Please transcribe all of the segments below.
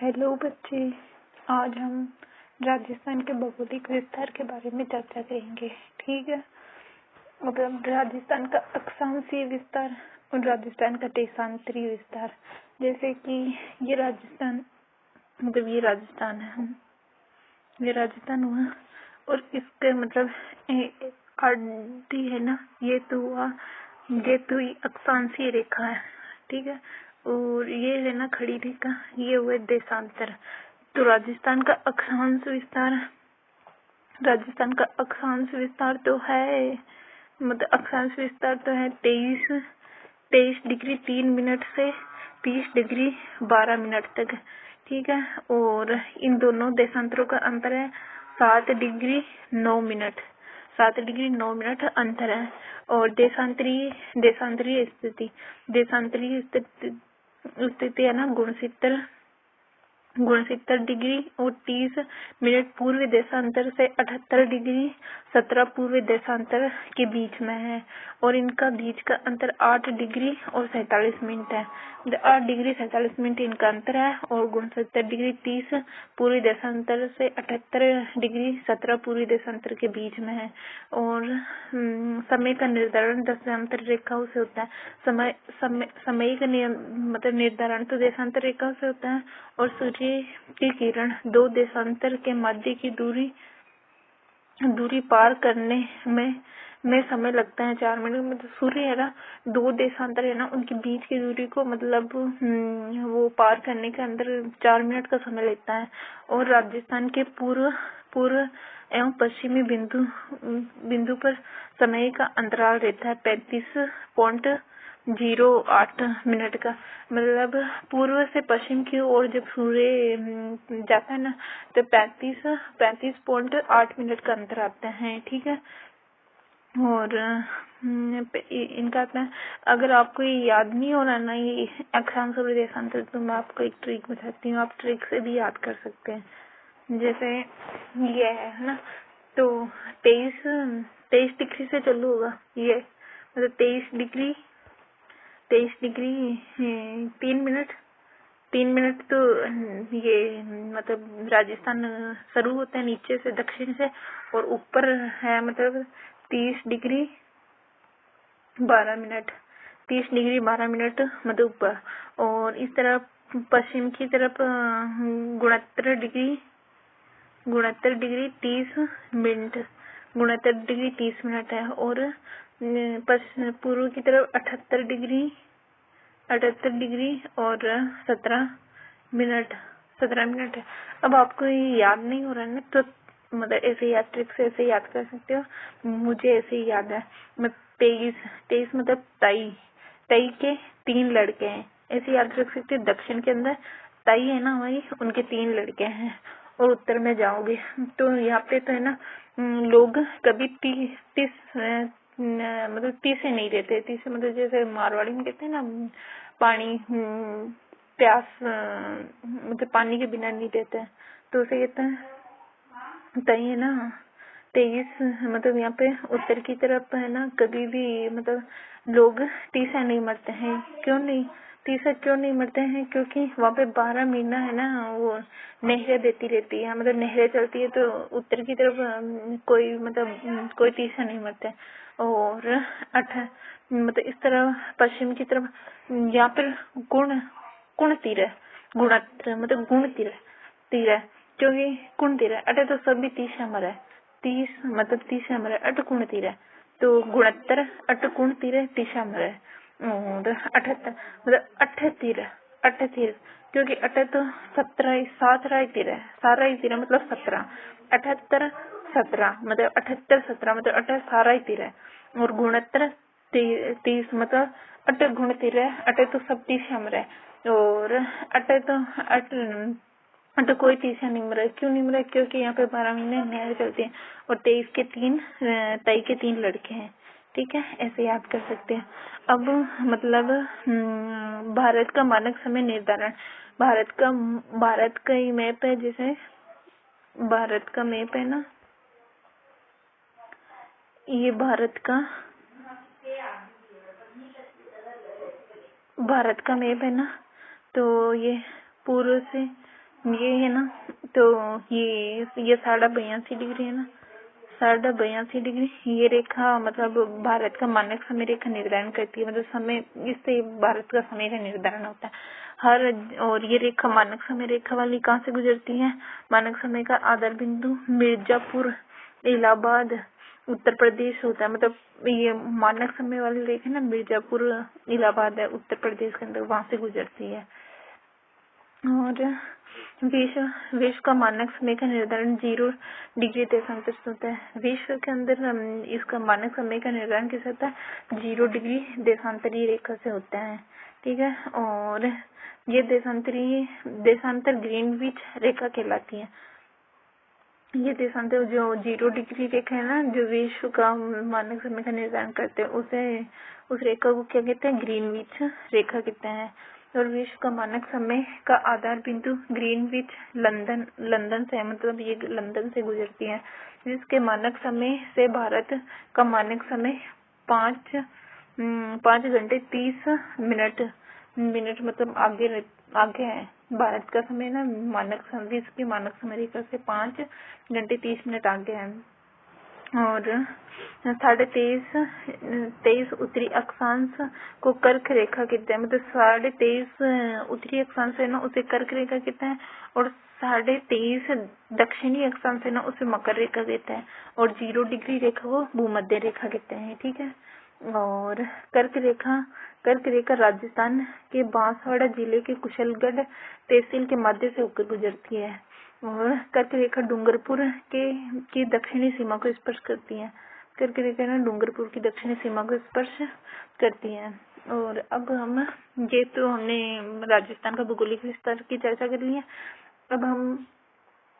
Hello बच्चे, आज हम राजस्थान के भौगोलिक विस्तार के बारे में चर्चा करेंगे। ठीक है, मतलब राजस्थान का अक्षांशीय विस्तार और राजस्थान का देशांतरीय विस्तार। जैसे कि ये राजस्थान, मतलब ये राजस्थान है, ये राजस्थान हुआ और इसके मतलब आदि है ना, ये तो हुआ, ये तो अक्षांशीय रेखा है। ठीक है, और ये है ना खड़ी रेखा, ये हुए देशांतर। तो राजस्थान का अक्षांश विस्तार, राजस्थान का अक्षांश विस्तार तो है, मतलब अक्षांश विस्तार तो है 23 डिग्री 3 मिनट से 30 डिग्री 12 मिनट तक। ठीक है, और इन दोनों देशांतरों का अंतर है 7 डिग्री 9 मिनट, 7 डिग्री 9 मिनट अंतर है। और देशांतरीय देशांतरीय स्थिति है ना गुणसितर डिग्री और 30 मिनट पूर्व देशांतर से 78 डिग्री 17 पूर्व देशांतर के बीच में है, और इनका बीच का अंतर 8 डिग्री और 47 मिनट है। 8 डिग्री 47 मिनट इनका अंतर है, और गुणसितर डिग्री 30 पूर्व देशांतर से 78 डिग्री 17 पूर्व देशांतर के बीच में है। और समय का निर्धारण देशांतर रेखाओं से होता है। समय का मतलब निर्धारण तो देशांतर रेखाओं से होता है, और सूर्य की किरण दो देशांतर के मध्य की दूरी पार करने में समय लगता है 4 मिनट। मतलब सूर्य है ना, दो देशांतर है ना, उनके बीच की दूरी को मतलब वो पार करने के अंदर 4 मिनट का समय लगता है। और राजस्थान के पूर्व एवं पश्चिमी बिंदु पर समय का अंतराल रहता है 35.08 मिनट का। मतलब पूर्व से पश्चिम की ओर जब सूर्य जाता है ना, तो 35.8 मिनट का अंतर आता है। ठीक है, और इनका अपना, अगर आपको ये याद नहीं हो रहा ना ये अक्षांश और देशांतर, तो मैं आपको एक ट्रिक बताती हूँ, आप ट्रिक से भी याद कर सकते हैं। जैसे ये है ना, तो 23 डिग्री से चालू होगा ये, मतलब 23 डिग्री 3 मिनट तो ये मतलब राजस्थान शुरू होता है नीचे से दक्षिण से, और ऊपर है मतलब 30 डिग्री 12 मिनट, 30 डिग्री 12 मिनट मतलब ऊपर। और इस तरफ पश्चिम की तरफ 69 डिग्री 30 मिनट, 69 डिग्री 30 मिनट है। और पूर्व की तरफ 78 डिग्री और 17 मिनट है। अब आपको ये याद नहीं हो रहा है ना, तो मतलब ऐसे याद, ट्रिक से ऐसे याद कर सकते हो। मुझे ऐसे ही याद है, मैं 23 मतलब तई के 3 लड़के हैं, ऐसे याद रख सकते हो। दक्षिण के अंदर तई है ना हमारी, उनके 3 लड़के हैं। और उत्तर में जाओगे तो यहाँ पे तो है ना, लोग कभी 30 मतलब 30 से नहीं रहते। 30 मतलब जैसे मारवाड़ी में कहते हैं ना, पानी प्यास मतलब पानी के बिना नहीं रहते हैं, तो उसे कहते हैं तई है ना 23। मतलब यहाँ पे उत्तर की तरफ है ना, कभी भी मतलब लोग 30 से नहीं मरते हैं। क्यों नहीं 30 से क्यों नहीं मरते हैं? क्योंकि वहाँ पे 12 महीना है ना, वो नहरें देती रहती है, मतलब नहरें चलती है, तो उत्तर की तरफ कोई मतलब कोई 30 से नहीं मरते। और मतलब इस तरह पश्चिम की तरफ यहाँ पर गुण तीर है, गुणत्र मतलब गुण तीर है, क्योंकि गुण तीर है अटे तो सभी 30 से मरे, 30 मतलब 30 से मरे अट गुण तीर है, तो गुणोत्तर अट गुण तीर 30 से मरे। और 78 मतलब 78 क्योंकि अटे तो 7 तीर है, सारा ही तीर है मतलब 17, 78 17 मतलब 78 17 मतलब 78 सारा ही तीर है। और गुणोत्तर 30 मतलब अटे गुण तीर है, अटे तो सब 30 से मरे। और अटे कोई 30 से नहीं मरे। क्यों नहीं मरे? क्योंकि यहाँ पे 12 महीने नहर चलती है, और 23 के 3 लड़के हैं। ठीक है, ऐसे याद कर सकते हैं। अब मतलब भारत का मानक समय निर्धारण, भारत का ही मैप है, जैसे भारत का मैप है ना, ये भारत का मैप है ना, तो ये पूर्व से ये है ना, तो ये 82.82 डिग्री है ना, 82.82 डिग्री। ये रेखा मतलब भारत का मानक समय रेखा निर्धारण करती है, मतलब समय, इससे भारत का समय का निर्धारण होता है और ये रेखा मानक समय रेखा वाली कहाँ से गुजरती है? मानक समय का आधार बिंदु मिर्जापुर इलाहाबाद उत्तर प्रदेश होता है, मतलब ये मानक समय वाली रेखा ना मिर्जापुर इलाहाबाद है उत्तर प्रदेश के अंदर, वहां से गुजरती है। और विश्व का मानक समय का निर्धारण 0 डिग्री देशांतर से होता है। विश्व के अंदर इसका मानक समय का निर्धारण कैसे होता है? 0 डिग्री देशांतरीय रेखा से होता है, ठीक है। और ये देशांतर ग्रीनविच रेखा कहलाती है। ये देशांतर जो 0 डिग्री रेखा है ना, जो विश्व का मानक समय का निर्धारण करते हैं, उस रेखा को क्या कहते हैं? ग्रीनविच रेखा कहते हैं। और विश्व का मानक समय का आधार बिंदु ग्रीनविच लंदन से है, मतलब ये लंदन से गुजरती है, जिसके मानक समय से भारत का मानक समय 5 घंटे 30 मिनट मतलब आगे है। भारत का समय ना मानक समय, विश्व की मानक समय रेखा से 5 घंटे 30 मिनट आगे है। और 23.5 उत्तरी अक्षांश को कर्क रेखा कहते हैं, मतलब 23.5 उत्तरी अक्षांश है ना, उसे कर्क रेखा कहते हैं। और 23.5 दक्षिणी अक्षांश है ना, उसे मकर रेखा कहते हैं। और 0 डिग्री रेखा को भूमध्य रेखा कहते हैं, ठीक है। और कर्क रेखा राजस्थान के बांसवाड़ा जिले के कुशलगढ़ तहसील के मध्य से होकर गुजरती है। और कर्क रेखा डूंगरपुर की दक्षिणी सीमा को स्पर्श करती है। कर्क रेखा ना डूंगरपुर की दक्षिणी सीमा को स्पर्श करती है। और अब ये तो हमने राजस्थान का भौगोलिक विस्तार की चर्चा कर ली है। अब हम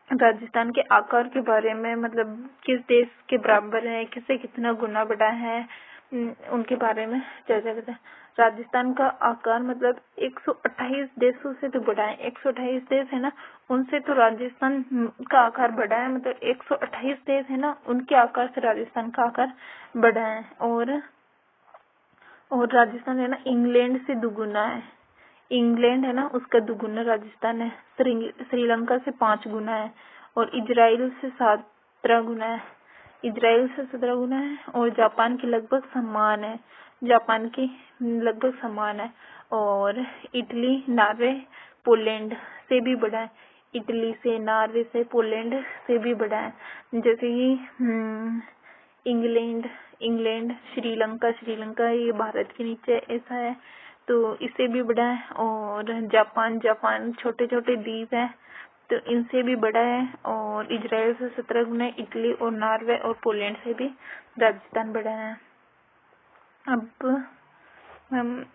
राजस्थान के आकार के बारे में, मतलब किस देश के बराबर है, किससे कितना गुना बड़ा है, उनके बारे में चर्चा करते हैं। राजस्थान का आकार मतलब 128 देशों से तो बड़ा है। 128 देश है ना, उनसे तो राजस्थान का आकार बड़ा है, मतलब 128 देश है ना, उनके आकार से राजस्थान का आकार बड़ा है। और राजस्थान है ना इंग्लैंड से दुगुना है। इंग्लैंड है ना, उसका दुगुना राजस्थान है। श्रीलंका से 5 गुना है। और इजराइल से 17 गुना है। इजराइल से 17 गुना है। और जापान की लगभग समान है। जापान की लगभग समान है। और इटली, नॉर्वे, पोलैंड से भी बड़ा है। इटली से, नॉर्वे से, पोलैंड से भी बड़ा है। जैसे कि इंग्लैंड, श्रीलंका ये भारत के नीचे ऐसा है, तो इससे भी बड़ा है। और जापान छोटे छोटे द्वीप है, तो इनसे भी बड़ा है। और इजराइल से 17 गुना, इटली और नॉर्वे और पोलैंड से भी राजस्थान बड़ा है। अब हम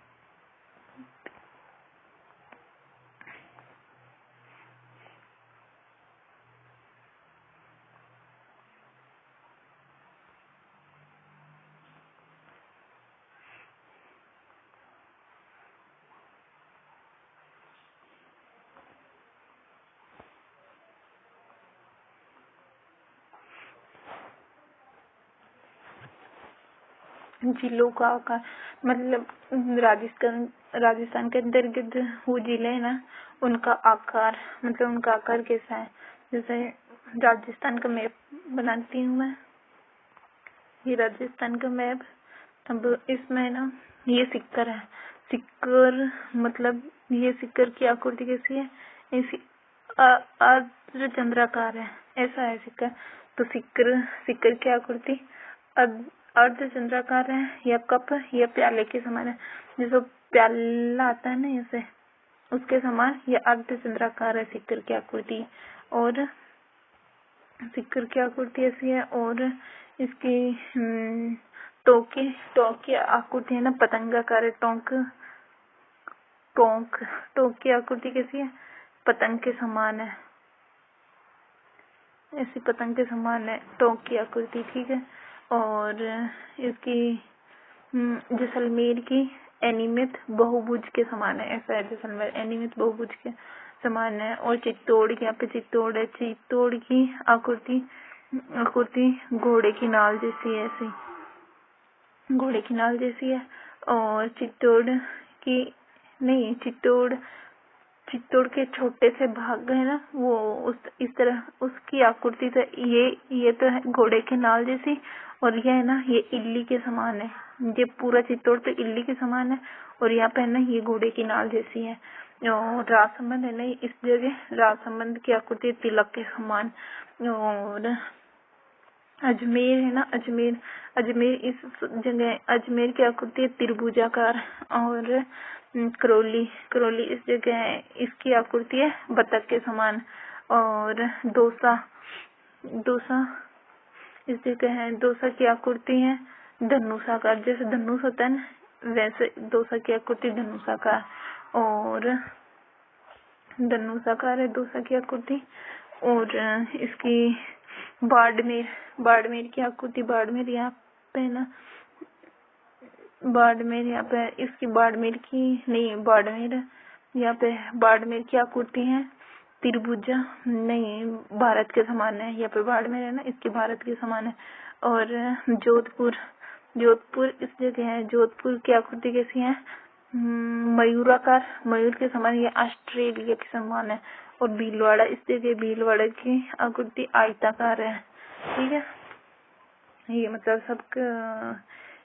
जिलों का आकार, मतलब राजस्थान के अंतर्गत वो जिले है ना, उनका आकार, मतलब उनका आकार कैसा है। जैसे राजस्थान का मैप बनाती हूँ मैं, ये राजस्थान का मैप। अब इसमें ना ये सिक्कर है। सिक्कर मतलब ये सिक्कर की आकृति कैसी है? ऐसी अर्ध चंद्राकार है, ऐसा है सिक्कर। तो सिक्कर की आकृति अर्ध चंद्राकार है, या कप या प्याले के समान है। जैसे प्याला आता है ना, ऐसे उसके समान ये अर्ध चंद्राकार है सिक्कर की आकृति। और सिक्कर की आकृति ऐसी है। और इसकी टोंक की आकृति है ना पतंगाकार है। टोंक की आकृति कैसी है? पतंग के समान है, ऐसी पतंग के समान है टोंक की आकृति, ठीक है। और इसकी जैसलमेर की अनियमित बहुभुज के समान है, ऐसा है। जैसलमेर अनियमित बहुभुज के समान है। और चित्तौड़ की, यहाँ पे चित्तौड़ है, चित्तौड़ की आकृति घोड़े की नाल जैसी है, ऐसी घोड़े की नाल जैसी है। और चित्तौड़ चित्तौड़ के छोटे से भाग है ना, वो इस तरह उसकी आकृति तो ये तो है घोड़े के नाल जैसी, और ये है ना ये इल्ली के समान है। ये पूरा चित्तौड़ तो इल्ली के समान है, और यहाँ पे है ना ये घोड़े की नाल जैसी है। और राजसमंद है ना, इस जगह राजसमंद की आकृति तिलक के समान। और अजमेर है ना, अजमेर इस जगह अजमेर की आकृति त्रिभुजाकार। और करौली इस जगह है, इसकी आकृति है बतख के समान। और दोसा इस जगह है, दोसा की आकृति है धनुषाकार, जैसे धनुष होता है ना वैसे दोसा की आकृति धनुषाकार। और धनुषाकार है दोसा की आकृति। और इसकी बाड़मेर की आकृति, बाड़मेर यहाँ पे ना, बाड़मेर यहाँ पे इसकी बाड़मेर की नहीं, बाड़मेर यहाँ पे बाड़मेर की आकृति है त्रिभुजा नहीं, भारत के समान है। यहाँ पे बाड़मेर है ना, इसकी भारत के समान है। और जोधपुर इस जगह है, जोधपुर की आकृति कैसी है मयूराकार, मयूर के समान, ये ऑस्ट्रेलिया के समान है। और भीलवाड़ा इस जगह, भीलवाड़ा की आकृति आयताकार है। ठीक है, ये मतलब सब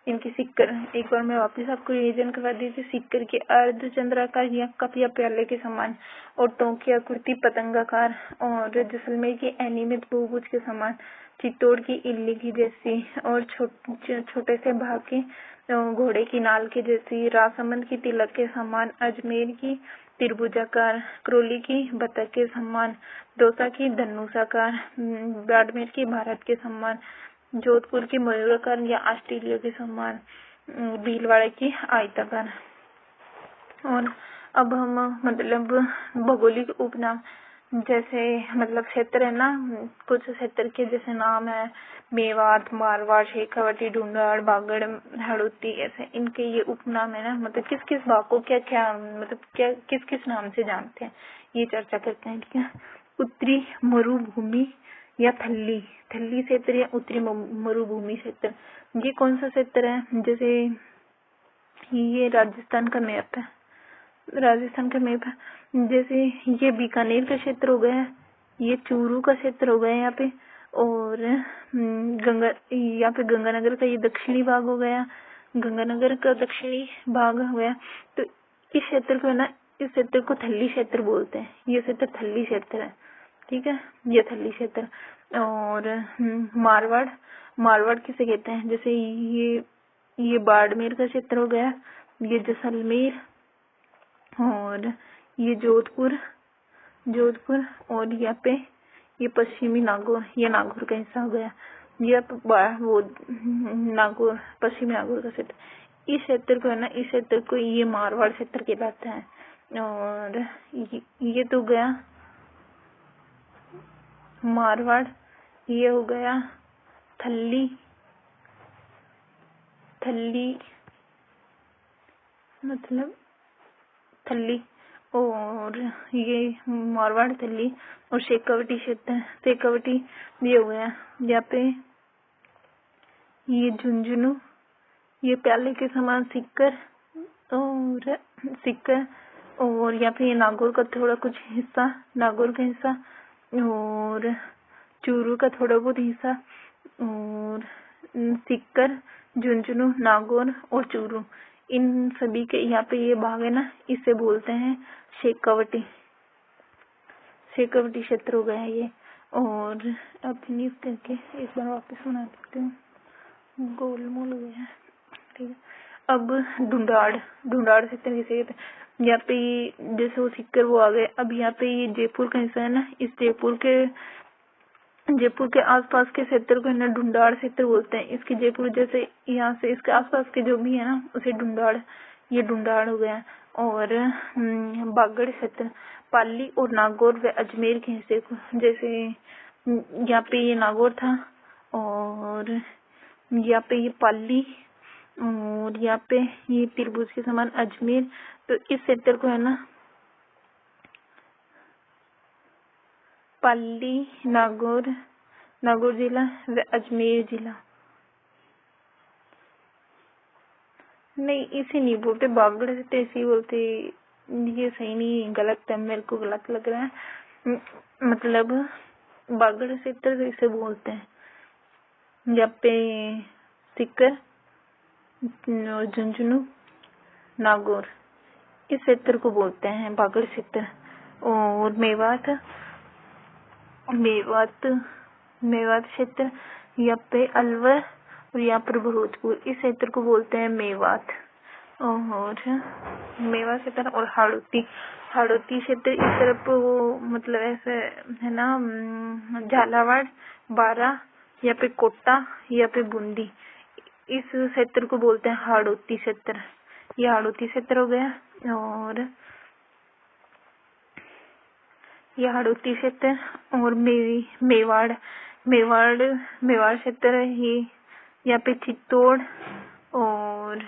इनकी सिक्कर एक बार मैं वापस आपको रिवीजन करवा दी थी। सिक्कर के अर्ध चंद्राकार या कप या प्याले के समान, और टोंक की आकृति पतंगाकार, और जैसलमेर की अनियमित बहुभुज के समान, चित्तौड़ की इल्ली की जैसी, और छोटे से भाग की घोड़े की नाल के जैसी, राजसमंद की तिलक के समान, अजमेर की त्रिभुजाकार, करौली की बतख के समान, दौसा की धनुषाकार, बाड़मेर की भारत के समान, जोधपुर की मयूराकार या ऑस्ट्रेलिया के समान, भीलवाड़ा की आयताकार। और अब हम मतलब भौगोलिक उपनाम, जैसे मतलब क्षेत्र है ना, कुछ क्षेत्र के जैसे नाम है मेवात, मारवाड़, शेखावाटी, ढूंढाड़, बागड़, हड़ौती, ऐसे इनके ये उपनाम है ना, मतलब किस किस भाग को क्या क्या मतलब क्या किस किस नाम से जानते हैं ये चर्चा करते हैं। ठीक है, उत्तरी मरुभूमि या थल्ली क्षेत्र या उत्तरी मरुभूमि क्षेत्र, ये कौन सा क्षेत्र है? जैसे ये राजस्थान का मैप है, जैसे ये बीकानेर का क्षेत्र हो गया, ये चूरू का क्षेत्र हो गया यहाँ पे, और यहाँ पे गंगानगर का ये दक्षिणी भाग हो गया, गंगानगर का दक्षिणी भाग हो गया। तो इस क्षेत्र को है ना, इस क्षेत्र को थल्ली क्षेत्र बोलते हैं, ये क्षेत्र थल्ली क्षेत्र है। ठीक है, ये थल्ली क्षेत्र। और मारवाड़ किसे कहते हैं? जैसे ये बाड़मेर का क्षेत्र हो गया, ये जैसलमेर, और ये जोधपुर, और यहाँ पे ये पश्चिमी नागौर, ये नागौर का हिस्सा हो गया। ये वो नागौर, पश्चिमी नागौर का क्षेत्र। इस क्षेत्र को है ना, इस क्षेत्र को ये मारवाड़ क्षेत्र कहलाता है। और ये तो गया मारवाड़, ये हो गया थल्ली मतलब थल्ली, और ये मारवाड़ थल्ली। और शेखावटी क्षेत्र, शेखावटी ये हो गया यहाँ पे, ये झुंझुनू, ये प्याले के समान सिक्कर, और यहाँ पे ये नागौर का थोड़ा कुछ हिस्सा, नागौर का हिस्सा, और चूरू का थोड़ा बहुत हिस्सा, और सिक्कर, झुंझुनू, नागौर और चूरू, इन सभी के यहाँ पे ये भाग है ना, इसे बोलते हैं शेखावटी क्षेत्र हो गया ये। और अब फिनिश करके एक बार वापस बना देते हूँ, गोलमोल हो गया। ठीक है, अब ढूंढाड़ क्षेत्र किसे कहते हैं? यहाँ पे जैसे वो सिक्कर वो आ गए। अब यहाँ पे ये जयपुर का हिस्सा है ना, इस जयपुर के आसपास के क्षेत्र को है ना ढूंढाड़ क्षेत्र बोलते हैं। इसके जयपुर जैसे यहाँ से इसके आसपास के जो भी है ना उसे ये ढूंढाड़ हो गया। और बागड़ क्षेत्र, पाली और नागौर व अजमेर के हिस्से को, जैसे यहाँ पे ये नागौर था, और यहाँ पे ये पाली, और यहाँ पे ये त्रिभुज के समान अजमेर। तो इस क्षेत्र को है ना पाली, नागौर जिला व अजमेर जिला, नहीं इसे नहीं बोलते, बागड़ से ऐसे ही बोलते, ये सही नहीं, गलत है, मेरे को गलत लग रहा है। मतलब बागड़ क्षेत्र इसे बोलते हैं, यहाँ पे सीकर, झुंझुनू, नागौर इस क्षेत्र को बोलते हैं बागड़ क्षेत्र। और मेवात मेवात मेवात क्षेत्र, यहाँ पे अलवर और यहाँ पर भरतपुर, इस क्षेत्र को बोलते हैं मेवात। और मेवात क्षेत्र और हाड़ौती क्षेत्र इस तरफ वो मतलब ऐसे है ना, झालावाड़, बारा, यहाँ पे कोटा, यहाँ पे बूंदी, इस क्षेत्र को बोलते हैं हाड़ौती क्षेत्र। ये हाड़ौती क्षेत्र हो गया। और ये हाड़ौती क्षेत्र और मेवाड़ मेवाड़ मेवाड़ क्षेत्र है। यहाँ पे चित्तौड़ और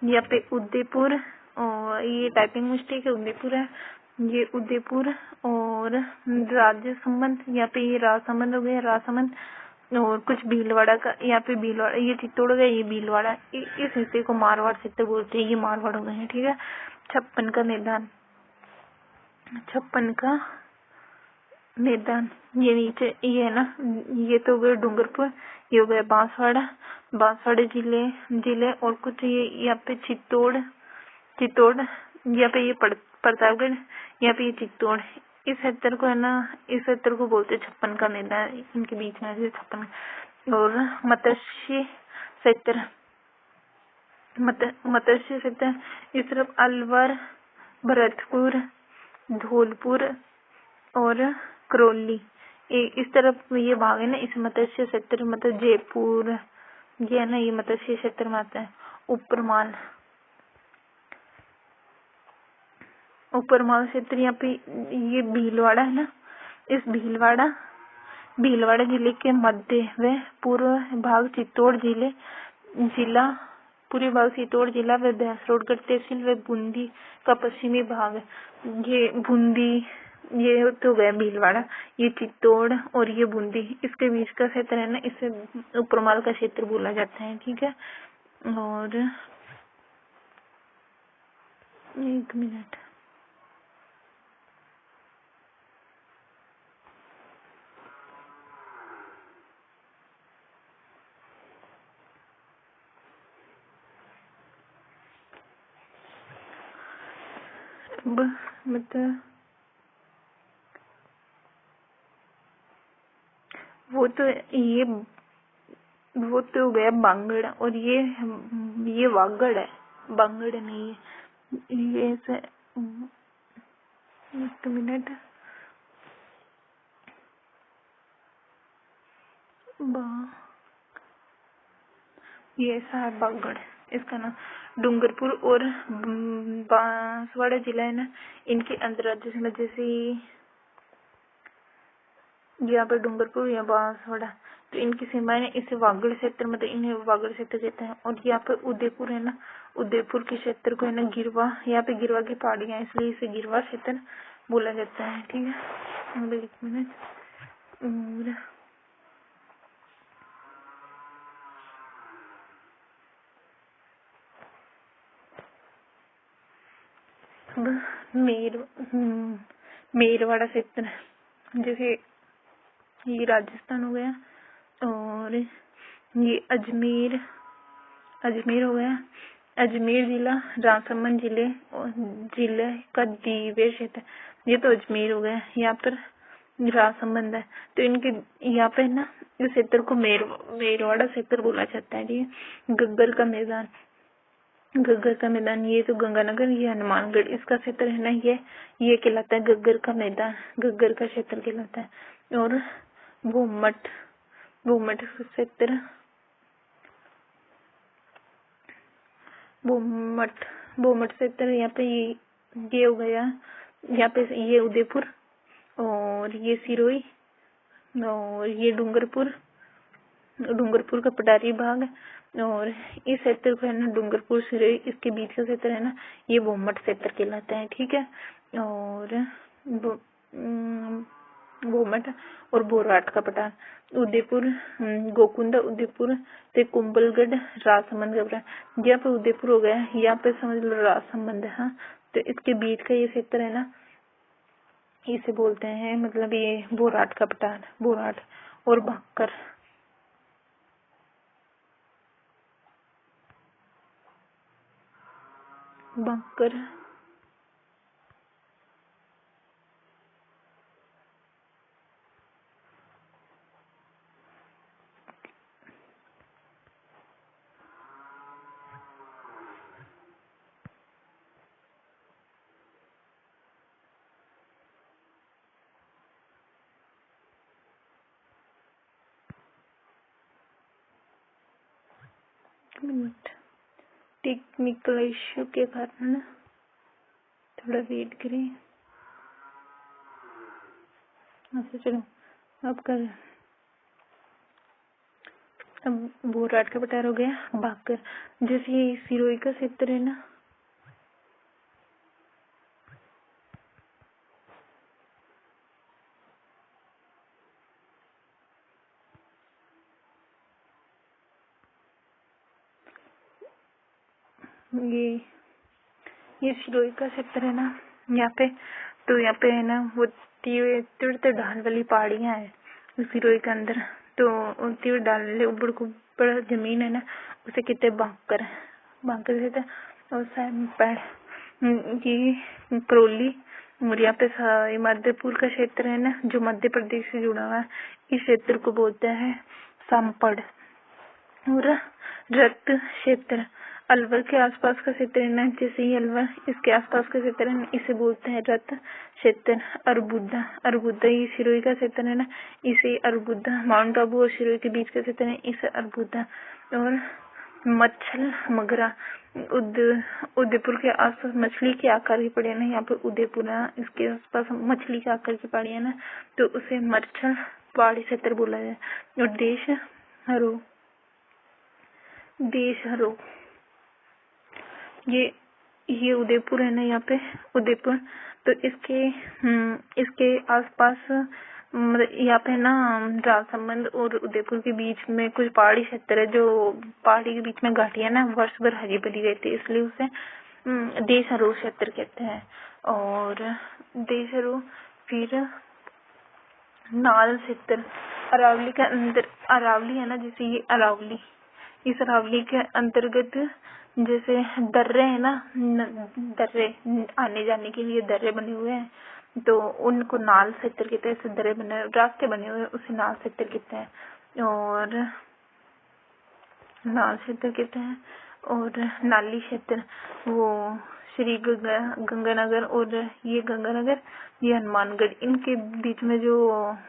यहाँ पे उदयपुर, और ये टाइपिंग मिस्टेक है, उदयपुर है, ये उदयपुर। और राजसमंद, यहाँ पे ये राजसमंद हो गया, राजसमंद। और कुछ भीलवाड़ा का, यहाँ पे भीलवाड़ा, ये चित्तौड़ हो गया, ये भीलवाड़ा। इस हिस्से को मारवाड़ क्षेत्र बोलते हैं, ये मारवाड़ हो गए हैं, ठीक है। 56 का मैदान, 56 का मैदान, ये नीचे ये है ना, ये तो हो गया डूंगरपुर, ये हो गया बांसवाड़ा जिले। और कुछ ये यहाँ पे चित्तौड़, यहाँ पे ये प्रतापगढ़, यहाँ पे ये चित्तौड़। इस क्षेत्र को है ना, इस क्षेत्र को बोलते हैं 56 का मैदान, इनके बीच में 56। और मत्स्य क्षेत्र, मत्स्य क्षेत्र इस तरफ अलवर, भरतपुर, धौलपुर और करौली, इस तरफ ये भाग है ना, इस मत्स्य क्षेत्र, मतलब जयपुर, ये है ना, ये मत्स्य क्षेत्र में आता है। ऊपरमाल क्षेत्र, यहाँ पे ये भीलवाड़ा है ना, इस भीलवाड़ा जिले के मध्य व पूर्व भाग चित्तौड़ जिला पूर्वी भाग चित्तौड़ जिला व भैंसरोडगढ़ तहसील व बूंदी का पश्चिमी भाग। ये बूंदी, ये तो गया भीलवाड़ा, ये चित्तौड़ और ये बूंदी, इसके बीच का क्षेत्र है ना, इसे ऊपरमाल का क्षेत्र बोला जाता है, ठीक है। और एक मिनट, मतलब वो तो हो गया बांगड़, और ये वागड़ है, बांगड़ नहीं है। ये ऐसे, एक मिनट, ये ऐसा है बागड़, इसका नाम। डूंगरपुर और बांसवाड़ा जिला है ना, इनके अंतर्राज्य सीमा, जैसे यहाँ पर डूंगरपुर या बांसवाड़ा, तो इनकी सीमाएं इसे वागड़ क्षेत्र, मतलब इन्हें वागड़ क्षेत्र कहते हैं। और यहाँ पर उदयपुर है ना, उदयपुर के क्षेत्र को है ना गिरवा, यहाँ पे गिरवा की पहाड़ियां, इसलिए इसे गिरवा क्षेत्र बोला जाता है, ठीक है। एक मिनट, मेरवाड़ा क्षेत्र, जैसे ये राजस्थान हो गया। और ये अजमेर हो गया, अजमेर जिला, राजसमंद जिले का दीवे क्षेत्र, ये तो अजमेर हो गया। यहाँ पर राजसमंद है, तो इनके यहाँ पे ना इस क्षेत्र को मेरवाड़ा क्षेत्र बोला जाता है, ठीक है। गग्गर का मैदान, ये तो गंगानगर, ये हनुमानगढ़, इसका क्षेत्र है ना, ये कहलाता है गग्गर का मैदान, गग्गर का क्षेत्र कहलाता है। और भूमठ क्षेत्र, भूमठ क्षेत्र, यहाँ पे ये हो गया, यहाँ पे ये उदयपुर और ये सिरोही और ये डूंगरपुर का पठारी भाग। और इस क्षेत्र को है ना डूंगरपुर सिरोही, इसके बीच का क्षेत्र है ना, ये भूमठ क्षेत्र कहलाता है, ठीक है। और भूमठ और बोराट का पठार, उदयपुर, गोकुंदा, उदयपुर ते कुंभलगढ़, राजसमंद, यहाँ पे उदयपुर हो गया, यहाँ पे समझ लो राजसमंद है, हाँ। तो इसके बीच का ये क्षेत्र है ना, इसे बोलते हैं मतलब ये बोराट का पठार, बोराट और भाकर। भाकर मिनट टेक्निकल इश्यू के कारण थोड़ा वेट करें। अच्छा चलो अब कर, अब बोराट का पठार हो गया। भाकर जैसे ये सिरोही का क्षेत्र है ना, ये सिरोही का क्षेत्र है ना यहाँ पे, तो यहाँ पे है ना वो तीव्र ढाल वाली पहाड़ियाँ है सिरोही के अंदर। तो तीव्र ढाल ऊपर को ऊपर जमीन है ना, उसे कहते हैं भाकर, भाकर कहते हैं। और ये करौली और यहाँ पे ये मध्यपुर का क्षेत्र है ना, जो मध्य प्रदेश से जुड़ा हुआ है, इस क्षेत्र को बोलते हैं सांपड़। और रक्त क्षेत्र अलवर के आसपास का क्षेत्र है ना, जैसे ही अलवर इसके आसपास का क्षेत्र है ना, इसे बोलते हैं रक्त क्षेत्र। अरबुदा, अरबुदा ये सिरोही का क्षेत्र है ना, इसे अरबुदा। माउंट आबू और सिरोही के बीच का क्षेत्र है, इसे अरबुदा। और मच्छल मगरा उदयपुर के आसपास मछली के आकार की पहाड़ी है ना, यहाँ पे उदयपुर है, इसके आसपास मछली के आकार की पहाड़ी है ना, तो उसे मच्छल पहाड़ी क्षेत्र बोला जाए। और देश हरो ये उदयपुर है ना, यहाँ पे उदयपुर, तो इसके आसपास मतलब यहाँ पे ना राजसमंद और उदयपुर के बीच में कुछ पहाड़ी क्षेत्र है, जो पहाड़ी के बीच में घाटियां ना वर्ष भर हरी भरी रहती है, इसलिए उसे देशहरो क्षेत्र कहते हैं। और देशहरो फिर नाल क्षेत्र अरावली के अंदर, अरावली है ना, जैसे ये अरावली, इस अरावली के अंतर्गत जैसे दर्रे है ना, दर्रे आने जाने के लिए दर्रे बने हुए हैं, तो उनको नाल क्षेत्र कहते हैं। ऐसे दर्रे बने रास्ते बने हुए हैं, उसे नाल क्षेत्र कहते हैं। और नाल क्षेत्र कहते हैं। और नाली क्षेत्र वो श्री गंगानगर और ये गंगानगर, ये हनुमानगढ़, इनके बीच में जो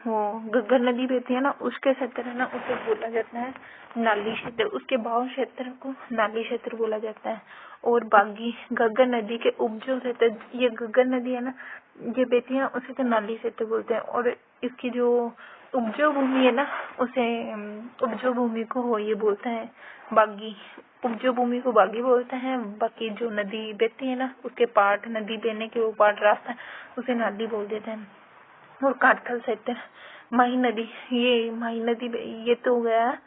वो गग्गर नदी बहती है ना, उसके क्षेत्र है ना, उसे बोला जाता है नाली क्षेत्र। उसके भाव क्षेत्र को नाली क्षेत्र बोला जाता है। और बागी गग्गर नदी के उपजो क्षेत्र, ये गग्गर नदी है ना, ये बहती है, उसे तो नाली क्षेत्र बोलते हैं। और इसकी जो उपजो भूमि है ना, उसे उपजो भूमि को हो ये बोलते हैं बागी, उपजो भूमि को बागी बोलते हैं। बाकी जो नदी बहती है ना, उसके पार्ट, नदी बहने के वो पार्ट रास्ता, उसे नाली बोल देते हैं। और काठल क्षेत्र माही नदी, ये माही नदी ये तो हो गया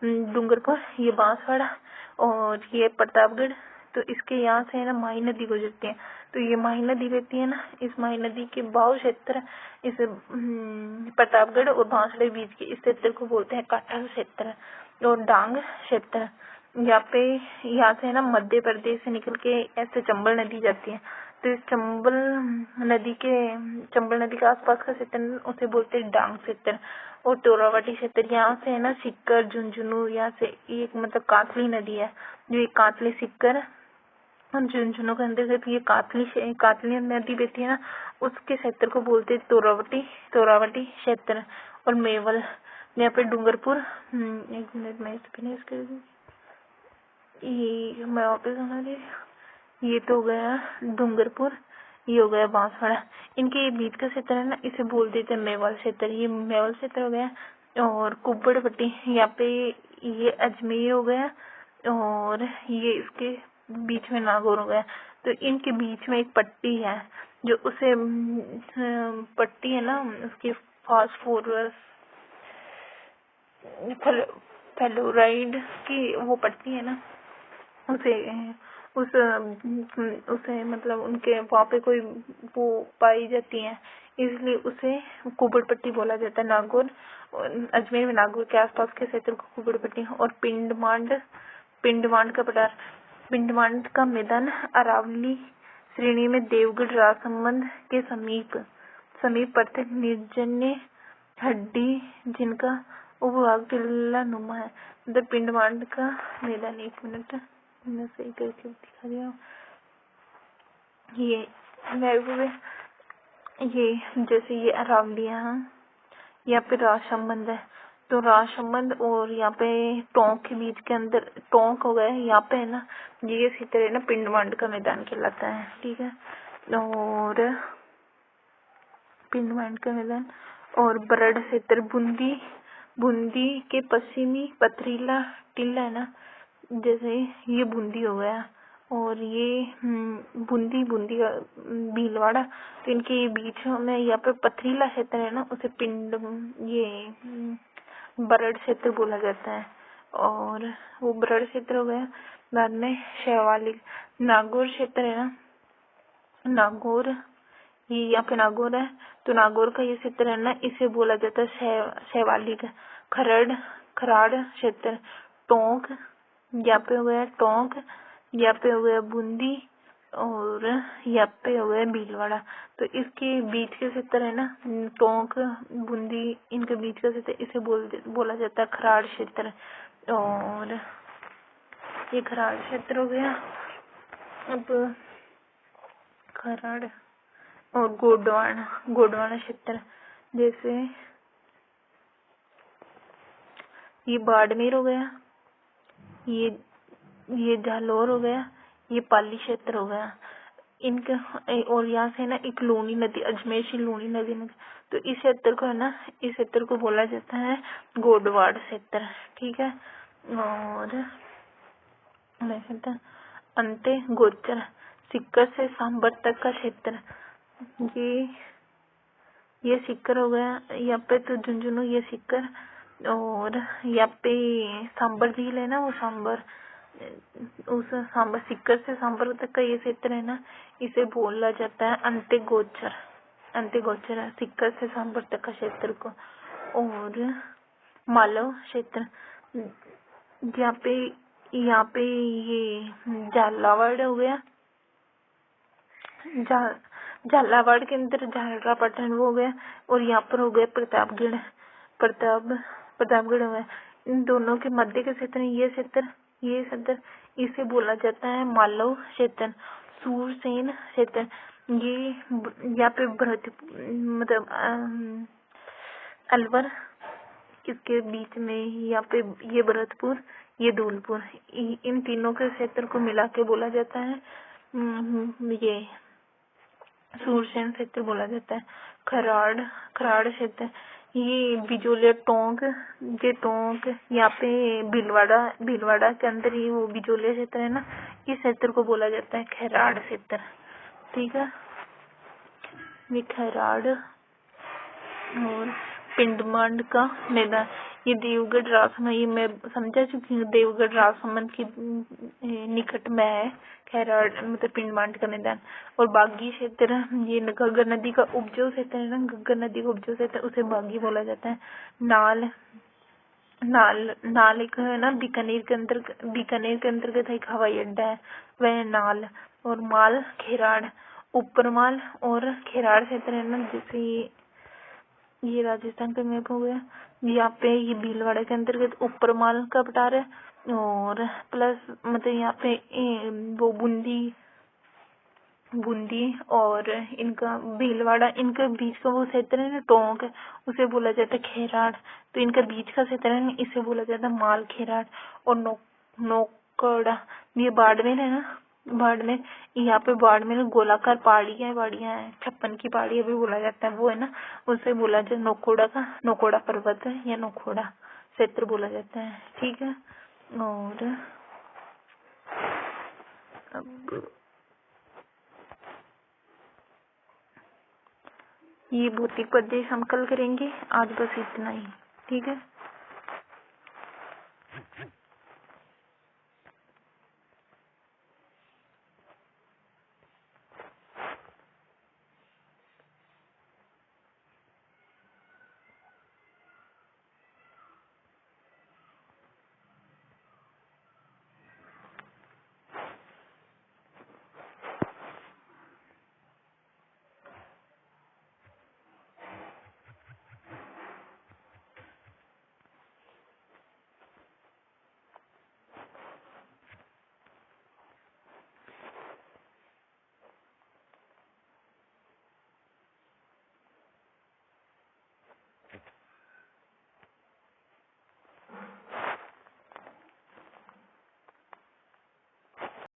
डूंगरपुर, ये बांसवाड़ा और ये प्रतापगढ़, तो इसके यहाँ से है ना माही नदी गुजरती है। तो ये माही नदी बहती है ना, इस माही नदी के भाव क्षेत्र, इस प्रतापगढ़ और बांसवाड़े बीच के इस क्षेत्र को बोलते हैं काठल क्षेत्र। और डांग क्षेत्र, यहाँ से है ना मध्य प्रदेश से निकल के ऐसे चंबल नदी जाती है, तो इस चंबल नदी के आसपास का क्षेत्र उसे बोलते हैं डांग क्षेत्र। और टोरावटी क्षेत्र, यहाँ से है ना सिक्कर, झुंझुनू, यहाँ से एक मतलब कातली नदी है, जो एक कातली सिक्कर और झुंझुनू के अंतर्गत ये कातली नदी बहती है ना, उसके क्षेत्र को बोलते हैं टोरावटी क्षेत्र। और मेवल, यहाँ पे डूंगरपुर, एक मिनट में फिनिश कर दूँ, ये मैं वापस आना दे, ये तो हो गया डूंगरपुर, ये हो गया बांसवाड़ा, इनके बीच का क्षेत्र है ना, इसे बोल देते हैं मेवाल क्षेत्र। ये मेवाल क्षेत्र हो गया। और कुब्बड़पट्टी, यहाँ पे ये अजमेर हो गया, और ये इसके बीच में नागौर हो गया। तो इनके बीच में एक पट्टी है, जो उसे पट्टी है ना, उसकी फास्फोरस फ्लोराइड की वो पट्टी है ना, उसे उसे मतलब उनके वहाँ पे कोई वो पाई जाती है, इसलिए उसे कुबड़ पट्टी बोला जाता है। नागौर अजमेर में नागौर के आसपास के क्षेत्र को कुबड़ पट्टी। और पिंडमांड का पठार, पिंडमांड का मैदान अरावली श्रेणी में देवगढ़ राजसमंद के समीप पड़ते निर्जन्य हड्डी जिनका उपभाग टिल्ला नुमा है। मतलब पिंडमांड का मैदान, 1 मिनट मैं सही करके दिखा रही हूँ। ये जैसे ये अरावली है, यहाँ पे राजसमंद है, तो राजसमंद और यहाँ पे टोंक के बीच के अंदर टोंक हो गया यहाँ पे है ना, ये इसी तरह ना पिंडमांड का मैदान कहलाता है। ठीक है, और पिंडमांड का मैदान और बरड़ क्षेत्र बूंदी के पश्चिमी पथरीला टीला है ना, जैसे ये बूंदी हो गया और ये बूंदी का भीलवाड़ा, तो इनके बीच में यहाँ पे पथरीला क्षेत्र है ना, उसे बरड़ क्षेत्र बोला जाता है। और वो बरड़ क्षेत्र हो गया। बाद में शैवालिक नागौर क्षेत्र है ना, नागौर, ये यहाँ पे नागौर है, तो नागौर का ये क्षेत्र है ना, इसे बोला जाता है शैवालिक। खराड़ क्षेत्र, टोंक, यहाँ पे हो गया टोंक, यहाँ पे हो गया बूंदी और यहाँ पे हो गया भीलवाड़ा। तो इसके बीच के क्षेत्र है ना, टोंक बूंदी, इनके बीच का क्षेत्र, इसे बोला जाता है खराड़ क्षेत्र। और ये खराड़ क्षेत्र हो गया। अब खराड़ और गोडवाना क्षेत्र, जैसे ये बाड़मेर हो गया, ये जालौर हो गया, ये पाली क्षेत्र हो गया। इनके और यहाँ से ना एक लूनी नदी, अजमेर से लूनी नदी में, तो इस क्षेत्र को है ना, इस क्षेत्र को बोला जाता है गोडवाड़ क्षेत्र। ठीक है, और अंते गोचर सिक्कर से सांबर तक का क्षेत्र, ये सिक्कर हो गया। यहाँ पे तो झुंझुनू, ये सिक्कर, और यहाँ पे सांबर झील है ना, वो सांबर, उस सांबर सिक्कर से सांबर तक का ये क्षेत्र है ना, इसे बोला जाता है अंते गोचर है सिक्कर से सांबर तक का क्षेत्र को। और मालव क्षेत्र, यहाँ पे ये झालावाड़ हो गया, झालावाड़ के अंदर झालरा पट्टन वो हो गया, और यहाँ पर हो गया प्रतापगढ़ हो गया। इन दोनों के मध्य के क्षेत्र, ये क्षेत्र इसे बोला जाता है मालव क्षेत्र। सूरसेन क्षेत्र, ये यहाँ पे मतलब अलवर, इसके बीच में यहाँ पे ये भरतपुर, ये धौलपुर, इन तीनों के क्षेत्र को मिला के बोला जाता है ये सूरसेन क्षेत्र बोला जाता है। खराड़ क्षेत्र, ये बिजोलिया टोंक, यहाँ पे भीलवाड़ा के अंदर ही वो बिजोलिया क्षेत्र है ना, इस क्षेत्र को बोला जाता है खराड़ क्षेत्र। ठीक है, ये खराड़ और पिंडमांड का मैदान, ये देवगढ़ राजसमंद, ये मैं समझा चुकी हूँ, देवगढ़ राजसमंद की निकट में है खैराड़, मतलब पिंडमांड का मैदान। और बागी क्षेत्र, ये घग्गर नदी का उपजाऊ क्षेत्र है ना, घग्गर नदी का उपजाऊ क्षेत्र, उसे बागी बोला जाता है। नाल एक है ना, बीकानेर के अंतर्गत एक हवाई अड्डा है, वह नाल। और माल खैराड़, ऊपर माल और खैराड़ क्षेत्र है ना, जैसे ये राजस्थान का मैप हो गया। यहाँ पे ये भीलवाड़ा के अंतर्गत ऊपर माल का पठार है, और प्लस मतलब यहाँ पे वो बूंदी और इनका भीलवाड़ा, इनके बीच का वो क्षेत्र है ना टोंक, उसे बोला जाता है खैराड़। तो इनका बीच का क्षेत्र है ना, इसे बोला जाता है माल खैराड़। और नौकड़ा, ये बाड़मेर है ना, बाड़मेर, यहाँ पे बाड़मेर गोलाकार पहाड़ियाँ हैं, 56 की पहाड़ियाँ भी बोला जाता है, वो है ना, उसे बोला जाता है नौकोड़ा पर्वत है या नौकोड़ा क्षेत्र बोला जाता है। ठीक है, और अब ये भौतिक पद्धति हम कल करेंगे, आज बस इतना ही। ठीक है।